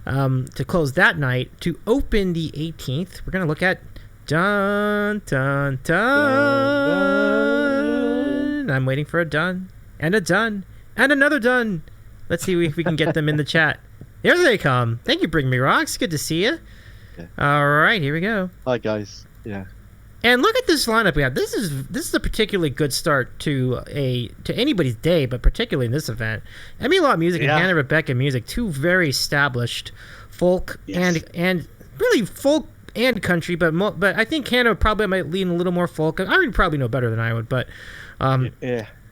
To close that night, to open the 18th, we're gonna look at dun dun dun. I'm waiting for a dun and another dun. Let's see if we can get them in the chat. There they come. Thank you, Bring Me Rocks. Good to see you. Yeah. All right, here we go. Hi guys. Yeah. And look at this lineup we have. This is a particularly good start to anybody's day, but particularly in this event. Emmy Law Music and Hannah Rebecca Music, two very established folk and really folk and country, but I think Hannah probably might lean a little more folk. I would probably know better than I would, but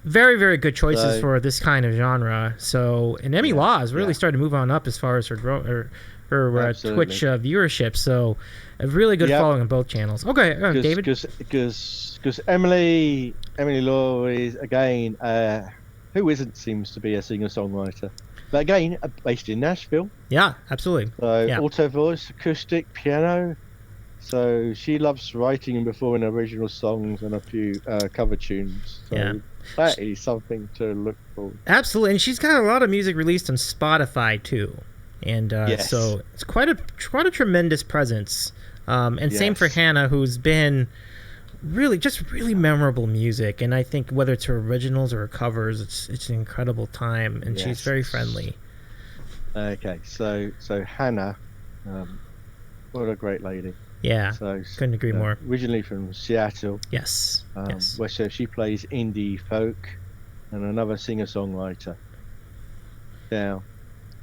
very, very good choices for this kind of genre. So, and Emmy Law has really started to move on up as far as her Twitch viewership. So, a really good following on both channels. Okay, David. Because Emily Law is again who seems to be a singer-songwriter, but again based in Nashville. Yeah, absolutely. So alto voice, acoustic, piano. So she loves writing and performing original songs and a few cover tunes. So that is something to look for. Absolutely, and she's got a lot of music released on Spotify too, and so it's quite a tremendous presence And same for Yes. Hannah, who's been really memorable music. And I think whether it's her originals or her covers, it's an incredible time, and she's very friendly. Okay, so Hannah, what a great lady. Yeah, So couldn't agree more. originally from Seattle, Yes. where she plays indie folk and another singer-songwriter. Now,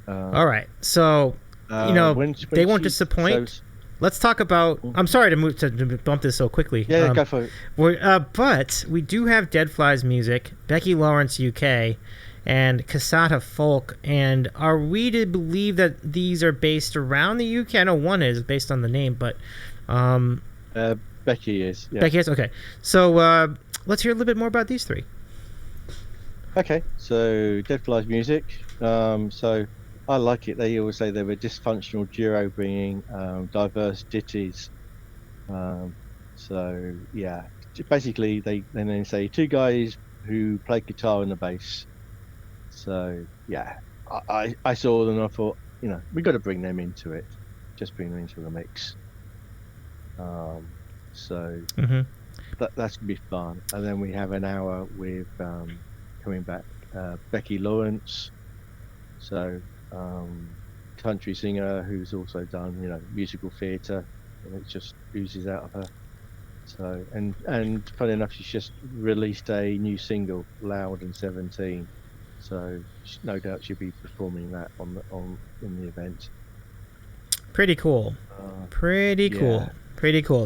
All right, so when they won't she, disappoint. Let's talk about. I'm sorry to bump this so quickly. Yeah, go for it. But we do have Dead Flies music, Becky Lawrence UK, and Casata Folk. And are we to believe that these are based around the UK? I know one is based on the name, but Becky is. Yeah. Becky is okay. So let's hear a little bit more about these three. Okay, so Dead Flies music. So I like it. They always say they're a dysfunctional duo bringing diverse ditties. So yeah, basically they then say two guys who play guitar and the bass. So yeah, I saw them and I thought, we got to bring them into it. Just bring them into the mix. So that's gonna be fun. And then we have an hour with coming back Becky Lawrence. So country singer who's also done musical theatre, and it just oozes out of her. So and funny enough, she's just released a new single, Loud and 17. So no doubt she'll be performing that in the event. Pretty cool. Pretty cool.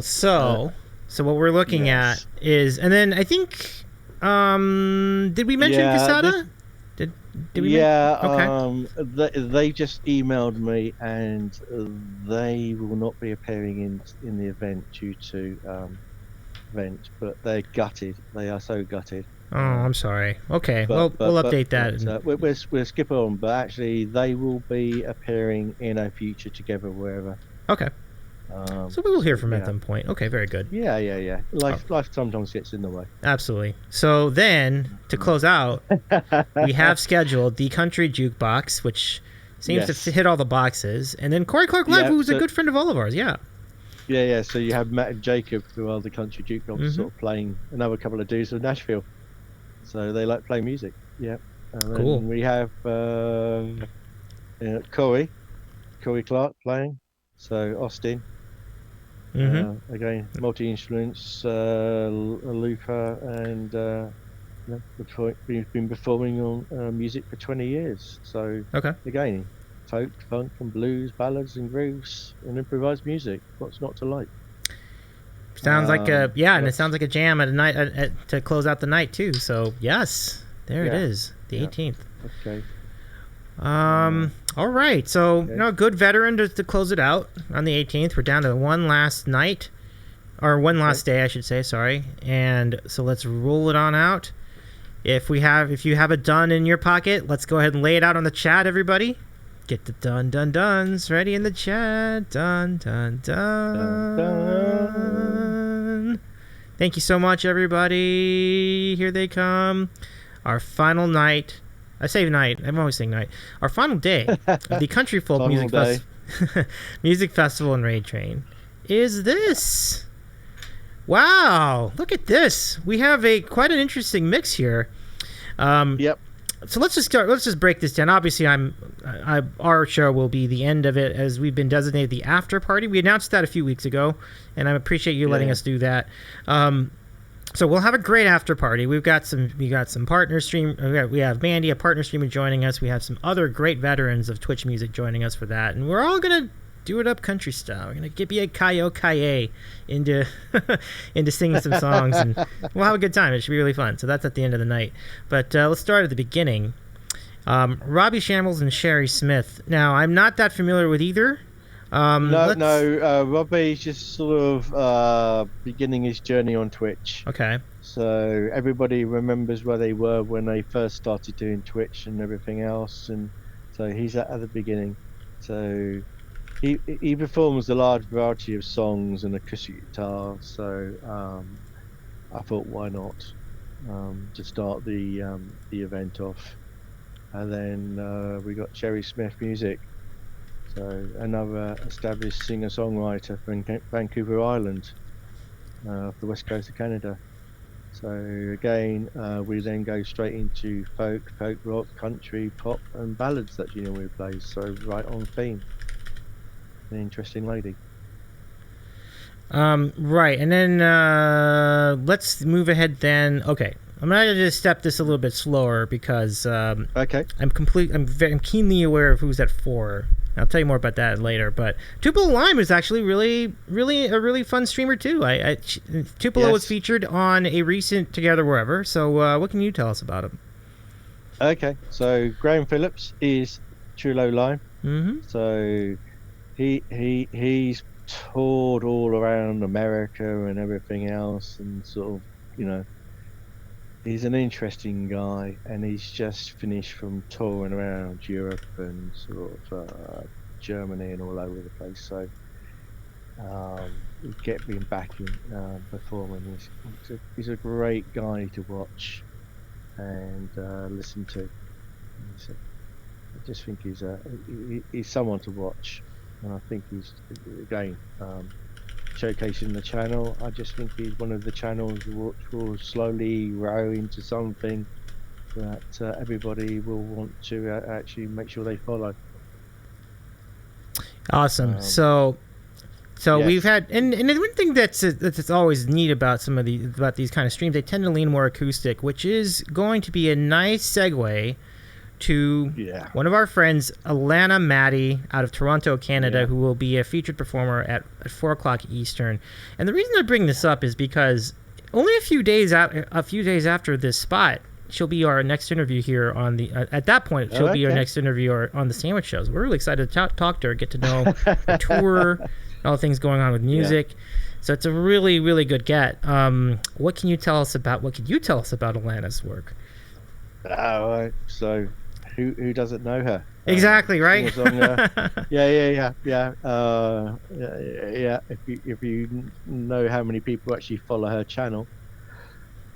So what we're looking at is, and then I think, did we mention Casada? Did we? Okay. They just emailed me, and they will not be appearing in the event due to event, but they're gutted. They are so gutted. Oh, I'm sorry. Okay, we'll update that. We'll skip on, but actually they will be appearing in a future together wherever. Okay. So we will hear from at some point. Okay, very good. Yeah. Life sometimes gets in the way. Absolutely. So then, to close out, we have scheduled the Country Jukebox, which seems to hit all the boxes, and then Corey Clark Live, who's a good friend of all of ours. Yeah. Yeah. So you have Matt and Jacob, who are the Country Jukebox, sort of playing another couple of dudes from Nashville. So they like playing music. Yeah. And cool. Then we have Corey Clark playing. So Austin. Again, multi-instruments, looper, and been performing on music for 20 years. So again, folk, funk, and blues, ballads, and grooves, and improvised music. What's not to like? Sounds like and it sounds like a jam at a night to close out the night too. So yes, there it is, the 18th. Okay. All right. So good veteran to close it out on the 18th. We're down to one last night, or one last day, I should say. Sorry. And so let's roll it on out. If you have a done in your pocket, let's go ahead and lay it out on the chat, everybody. Get the duns ready in the chat. Dun. Thank you so much, everybody. Here they come. Our final night. I say night. I'm always saying night. Our final day of the Country Folk Music Festival and Raid Train is this. Wow! Look at this. We have quite an interesting mix here. Yep. So let's just break this down. Obviously, our show will be the end of it, as we've been designated the after party. We announced that a few weeks ago, and I appreciate you letting us do that. So we'll have a great after party. We got some partner stream. We have Mandy, a partner streamer, joining us. We have some other great veterans of Twitch music joining us for that, and we're all gonna do it up country style. We're gonna give you a kaye into singing some songs, and we'll have a good time. It should be really fun. So that's at the end of the night. But let's start at the beginning. Robbie, Shamils, and Sherry Smith. Now, I'm not that familiar with either. Robbie's just sort of beginning his journey on Twitch. Okay. So everybody remembers where they were when they first started doing Twitch and everything else, and so he's at the beginning. So he performs a large variety of songs and acoustic guitar. So I thought, why not to start the event off, and then we got Sherry Smith music. So another established singer-songwriter from Vancouver Island, off the west coast of Canada. So again, we then go straight into folk rock, country, pop, and ballads that Gina Weir plays. So right on theme. An interesting lady. Right, and then let's move ahead. Then, okay, I'm gonna just step this a little bit slower because Okay. I'm keenly aware of who's at 4. I'll tell you more about that later. But Tupelo Lime is actually really a really fun streamer too. Tupelo was featured on a recent Together Wherever. So what can you tell us about him? Okay, so Graham Phillips is Tupelo Lime. Mm-hmm. So he's toured all around America and everything else, and sort of, you know, he's an interesting guy, and he's just finished from touring around Europe and sort of Germany and all over the place. So get him back in performing. He's a great guy to watch and listen to. I just think he's someone to watch, and I think he's again showcasing the channel. I just think he's one of the channels which will slowly grow into something that everybody will want to actually make sure they follow. Awesome. So yes. we've had, and the one thing that's always neat about about these kind of streams, they tend to lean more acoustic, which is going to be a nice segue to one of our friends, Alana Maddie, out of Toronto, Canada, who will be a featured performer at 4 o'clock Eastern. And the reason I bring this up is because only a few days after this spot, she'll be our next interview here on the. At that point, she'll be our next interview on the Sandwich Shows. We're really excited to talk to her, get to know her tour, all the things going on with music. Yeah. So it's a really, really good get. What can you tell us about Alana's work? So. Who doesn't know her? Exactly, right? Yeah. If you know how many people actually follow her channel,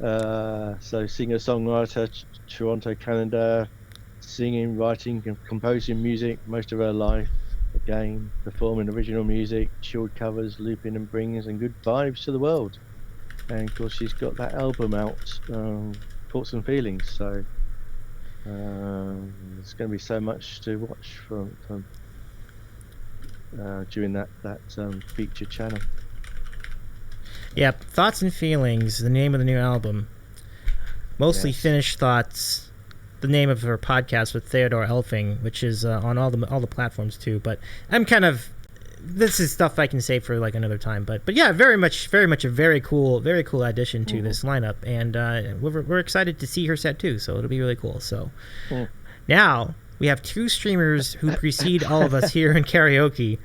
so singer-songwriter, Toronto, Canada, singing, writing, and composing music most of her life. Again, performing original music, chilled covers, looping and brings and good vibes to the world. And of course, she's got that album out, Thoughts and Feelings. So. There's going to be so much to watch from during that feature channel. Yep, Thoughts and Feelings, the name of the new album. Mostly Finished Thoughts, the name of her podcast with Theodore Elfing, which is on all the platforms too. But this is stuff I can say for like another time. But yeah, very much a very cool addition to this lineup, and we're excited to see her set too. So it'll be really cool. So now we have 2 streamers who precede all of us here in karaoke.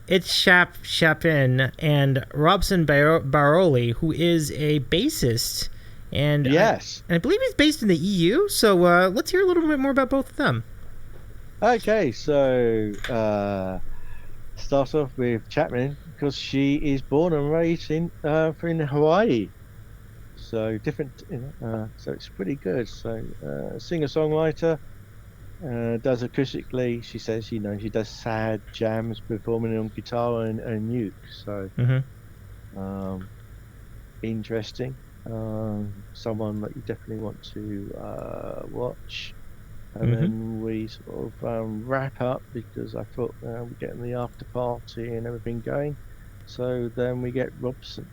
It's Chapin and Robson Baroli, who is a bassist, and I believe he's based in the EU. So let's hear a little bit more about both of them. Okay, so. Start off with Chapman, because she is born and raised in Hawaii, so different. So it's pretty good. So singer-songwriter, does acoustically. She says she does sad jams, performing on guitar and uke. So interesting. Someone that you definitely want to watch. And then we sort of wrap up, because I thought we're getting the after party and everything going. So then we get Robson.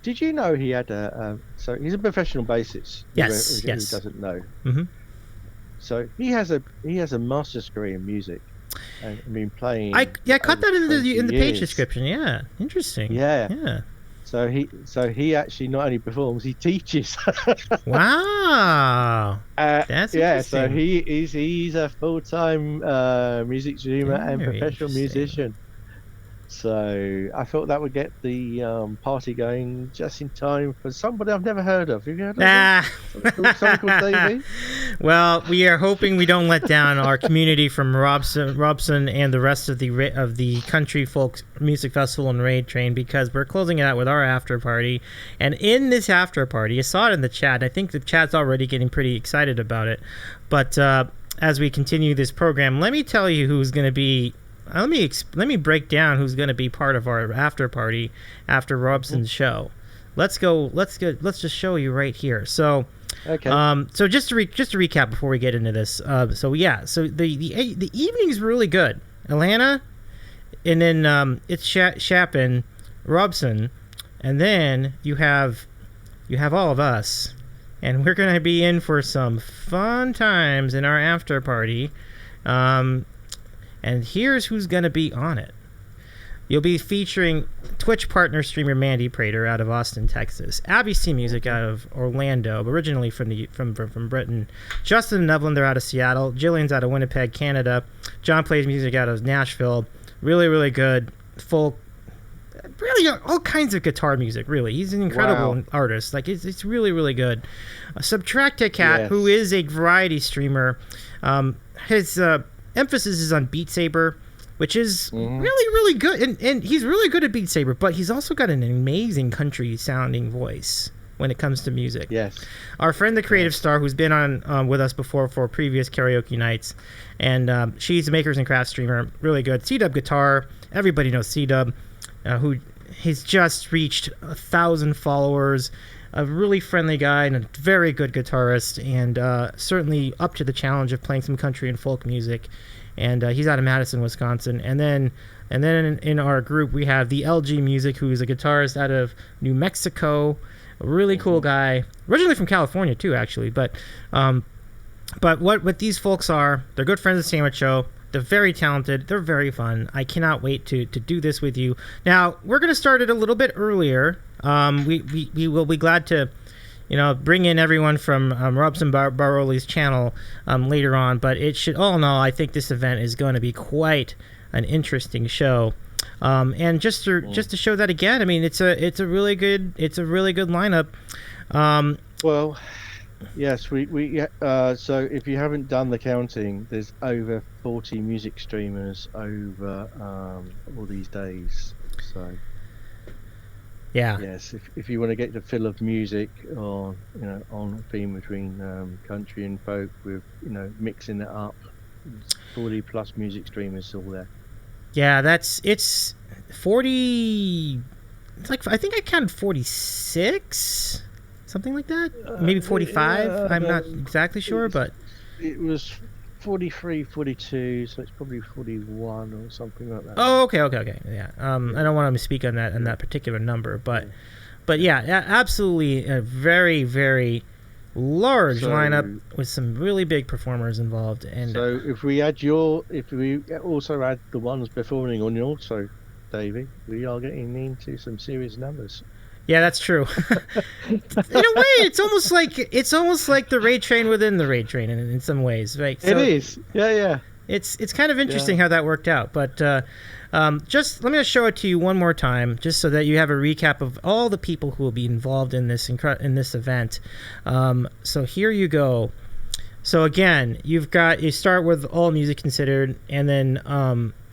Did you know he had so he's a professional bassist? Yes. Who doesn't know? Mm-hmm. So he has a master's degree in music. And I mean, playing. I caught that in the page description. Yeah, interesting. Yeah. So he actually not only performs, he teaches. Wow. That's interesting. So he's a full-time music streamer and professional musician. So I thought that would get the party going just in time for somebody I've never heard of. Have you heard of him? Someone called Davey? Well, we are hoping we don't let down our community from Robson and the rest of the Country Folk Music Festival and Raid Train, because we're closing it out with our after party. And in this after party, you saw it in the chat. I think the chat's already getting pretty excited about it. But as we continue this program, let me tell you who's going to be. Let me break down who's going to be part of our after party after Robson's show. Let's just show you right here. So, Okay. So just to recap before we get into this. So the evening's really good. Atlanta, and then it's Chapin, Robson, and then you have all of us, and we're gonna be in for some fun times in our after party. And here's who's going to be on it. You'll be featuring Twitch partner streamer Mandy Prater out of Austin, Texas. Abby C Music out of Orlando, originally from Britain. Justin and Evelyn, they're out of Seattle. Jillian's out of Winnipeg, Canada. John plays music out of Nashville. Really, really good. Full, really all kinds of guitar music, really. He's an incredible artist. Like, it's really, really good. Subtracta Cat, who is a variety streamer. His emphasis is on Beat Saber, which is really, really good. And he's really good at Beat Saber, but he's also got an amazing country-sounding voice when it comes to music. Yes. Our friend, the Creative Star, who's been on with us before for previous karaoke nights, and she's a Makers and Crafts streamer, really good. C-Dub Guitar, everybody knows C-Dub, who he's just reached 1,000 followers, a really friendly guy and a very good guitarist, and certainly up to the challenge of playing some country and folk music. And he's out of Madison, Wisconsin. And then in our group we have the LG Music, who's a guitarist out of New Mexico, a really cool guy, originally from California too, actually. But what these folks are, they're good friends of the Sandwich Show. They're very talented. They're very fun. I cannot wait to do this with you. Now, we're going to start it a little bit earlier. We will be glad to, bring in everyone from Robson Baroli's channel later on. But it should all know, I think this event is going to be quite an interesting show. And just to show that again, I mean, it's a really good lineup. Well, yes, we so if you haven't done the counting, there's over 40 music streamers over all these days. So yeah, yes, if you want to get the feel of music, or on theme between country and folk, with mixing it up, 40 plus music streamers all there. Yeah, it's 40. It's like, I think I counted 46. Something like that? Maybe 45? I'm not exactly sure, but... It was 43, 42, so it's probably 41 or something like that. Oh, okay. Yeah. I don't want to speak on that particular number, but yeah, absolutely a very, very large lineup with some really big performers involved. And so if we also add the ones performing on your show, Davey, we are getting into some serious numbers. Yeah, that's true. In a way, it's almost like the raid train within the raid train in some ways, right? So it is. Yeah. It's kind of interesting how that worked out, but just let me show it to you one more time, just so that you have a recap of all the people who will be involved in this event. So here you go. So again, you start with All Music Considered, and then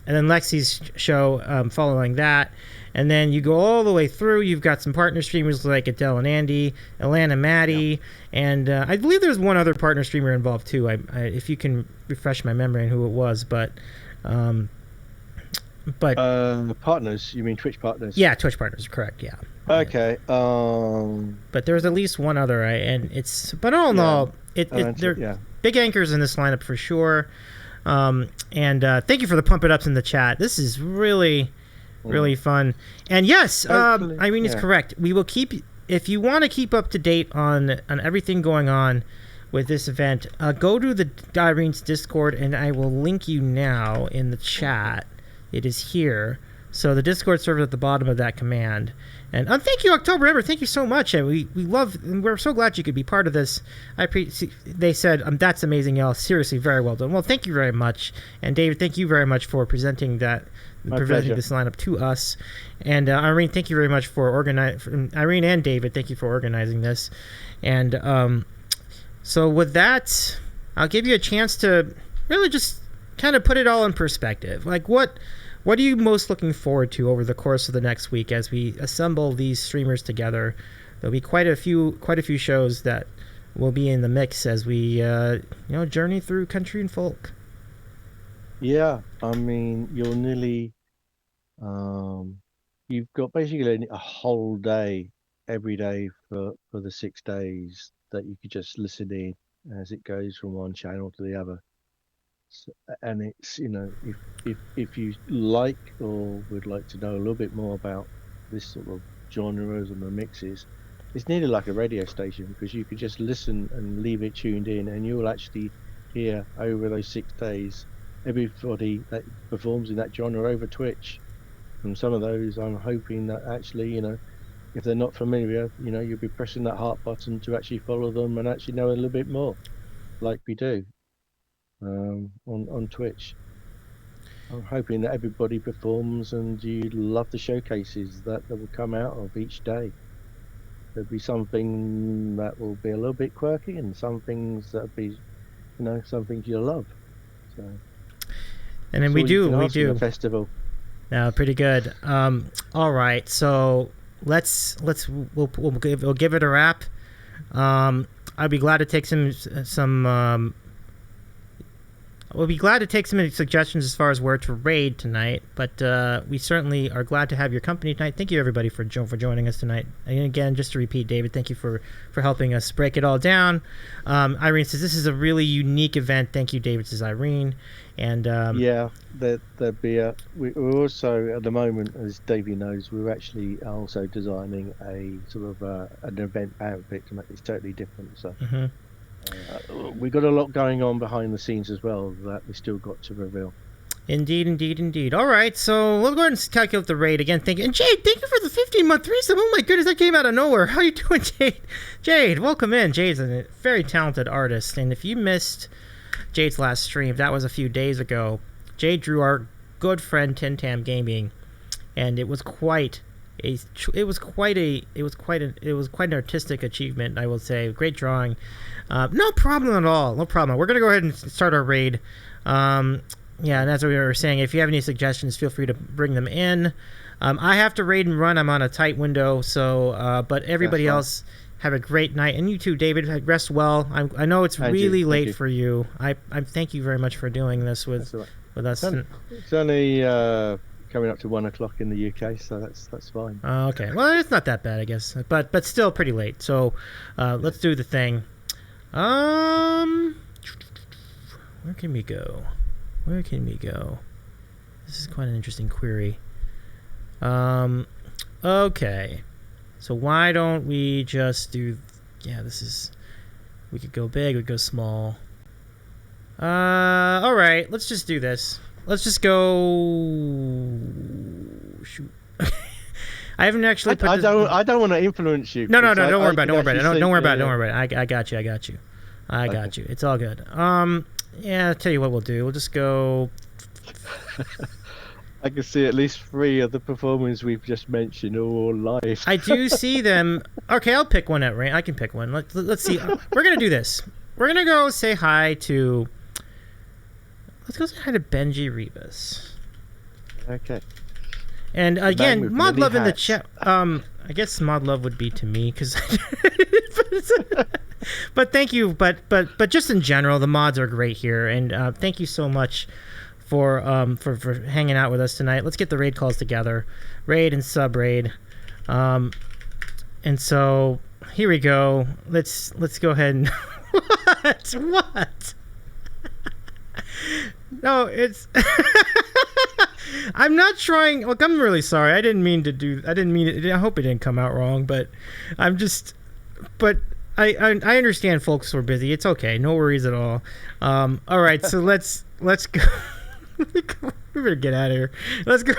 Lexi's show following that. And then you go all the way through. You've got some partner streamers like Adele and Andy, Alana Maddie, and I believe there's one other partner streamer involved too. If you can refresh my memory on who it was, but partners. You mean Twitch partners? Yeah, Twitch partners. Correct. Yeah. Okay. But there's at least one other, but all in all, they're big anchors in this lineup for sure. And thank you for the pump it ups in the chat. This is really fun. And yes, Irene is correct. We will keep, if you want to keep up to date on everything going on with this event, go to the Irene's Discord, and I will link you now in the chat. It is here. So the Discord server at the bottom of that command. And thank you, October Ember. Thank you so much. We love, and we're so glad you could be part of this. They said, that's amazing, y'all. Seriously, very well done. Well, thank you very much. And David, thank you very much for presenting this lineup to us. And Irene, thank you very much for organizing. Irene and David, thank you for organizing this. And so with that, I'll give you a chance to really just kind of put it all in perspective. Like, what are you most looking forward to over the course of the next week as we assemble these streamers together? There'll be quite a few shows that will be in the mix as we journey through country and folk. Yeah, I mean, you're nearly you've got basically a whole day every day for the 6 days that you could just listen in as it goes from one channel to the other. So, and it's, if you like or would like to know a little bit more about this sort of genres and the mixes, it's nearly like a radio station because you could just listen and leave it tuned in, and you'll actually hear over those 6 days everybody that performs in that genre over Twitch. And some of those, I'm hoping that actually, if they're not familiar, you'll be pressing that heart button to actually follow them and actually know a little bit more, like we do on Twitch. I'm hoping that everybody performs and you love the showcases that will come out of each day. There'll be something that will be a little bit quirky and some things that'll be, some things you'll love. So, and then we do a festival. Pretty good. All right, so we'll give it a wrap. I'd be glad to take some. We'll be glad to take some suggestions as far as where to raid tonight, but we certainly are glad to have your company tonight. Thank you, everybody, for joining us tonight. And again, just to repeat, David, thank you for helping us break it all down. Irene says, this is a really unique event. Thank you, David, says Irene. And yeah, there'd be we're also, at the moment, as Davey knows, we're actually also designing a sort of an event pamphlet to make it totally different. So. Mm-hmm. We've got a lot going on behind the scenes as well that we still got to reveal. Indeed. All right, so we'll go ahead and calculate the rate again. Thank you. And Jade, thank you for the 15-month threesome. Oh my goodness, that came out of nowhere. How you doing, Jade? Jade, welcome in. Jade's a very talented artist, and if you missed Jade's last stream, that was a few days ago. Jade drew our good friend Tin Tam Gaming, and it was quite an artistic achievement, I will say. Great drawing. No problem at all. No problem. We're going to go ahead and start our raid. And as we were saying, if you have any suggestions, feel free to bring them in. I have to raid and run. I'm on a tight window. So, but everybody else, have a great night. And you too, David. Rest well. I know it's really late for you. I thank you very much for doing this with us. It's only coming up to 1 o'clock in the UK, so that's fine. Okay. Well, it's not that bad, I guess. But still pretty late. So let's do the thing. Where can we go? This is quite an interesting query. Okay. So why don't we just do... we could go big, we could go small. Alright, let's just do this. Let's just go... Shoot. I haven't actually put I don't want to influence you. No, don't worry about it. Don't worry about it. I got you. I got you. It's all good. I'll tell you what we'll do. We'll just go... I can see at least 3 of the performers we've just mentioned all live. I do see them. Okay, I'll pick one at random. I can pick one. Let's see. We're going to do this. We're going to go say hi to... Let's go say hi to Benji Rivas. Okay. And again, Mod Love in the chat. I guess Mod Love would be to me, because... but thank you. But just in general, the mods are great here. And thank you so much for hanging out with us tonight. Let's get the raid calls together. Raid and sub-raid. And so, here we go. Let's go ahead and... What? No, it's... I'm not trying... Look, I'm really sorry. I didn't mean it. I hope it didn't come out wrong, but I'm just... But I understand folks were busy. It's okay. No worries at all. All right, so let's go. We better get out of here. Let's go.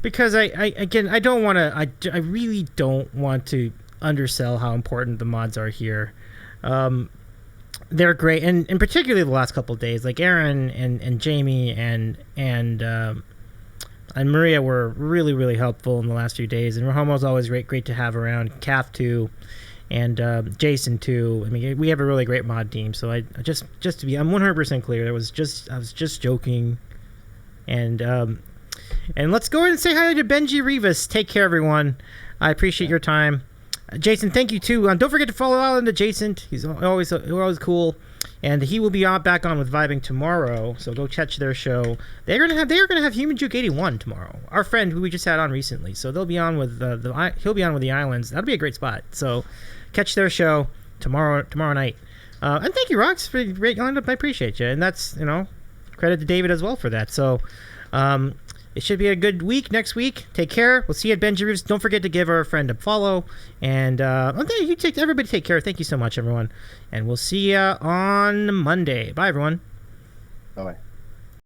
Because I don't want to... I really don't want to undersell how important the mods are here. They're great, and particularly the last couple of days, like Aaron and Jamie and Maria were really, really helpful in the last few days, and Rahomo's always great to have around. Calf too, and Jason too. I mean, we have a really great mod team. So I just to be, I'm 100% clear. I was just joking, and let's go ahead and say hi to Benji Rivas. Take care, everyone. I appreciate your time. Jason, thank you too. Don't forget to follow Island Adjacent. He's always cool, and he will be back on with Vibing tomorrow. So go catch their show. They are gonna have Human Juke 81 tomorrow. Our friend who we just had on recently. So they'll be on with he'll be on with the Islands. That'll be a great spot. So catch their show tomorrow night. And thank you, Rox, for the great lineup. I appreciate you, and that's credit to David as well for that. So. It should be a good week next week. Take care. We'll see you at Benji Reeves. Don't forget to give our friend a follow. And everybody take care. Thank you so much, everyone. And we'll see you on Monday. Bye, everyone. Bye-bye.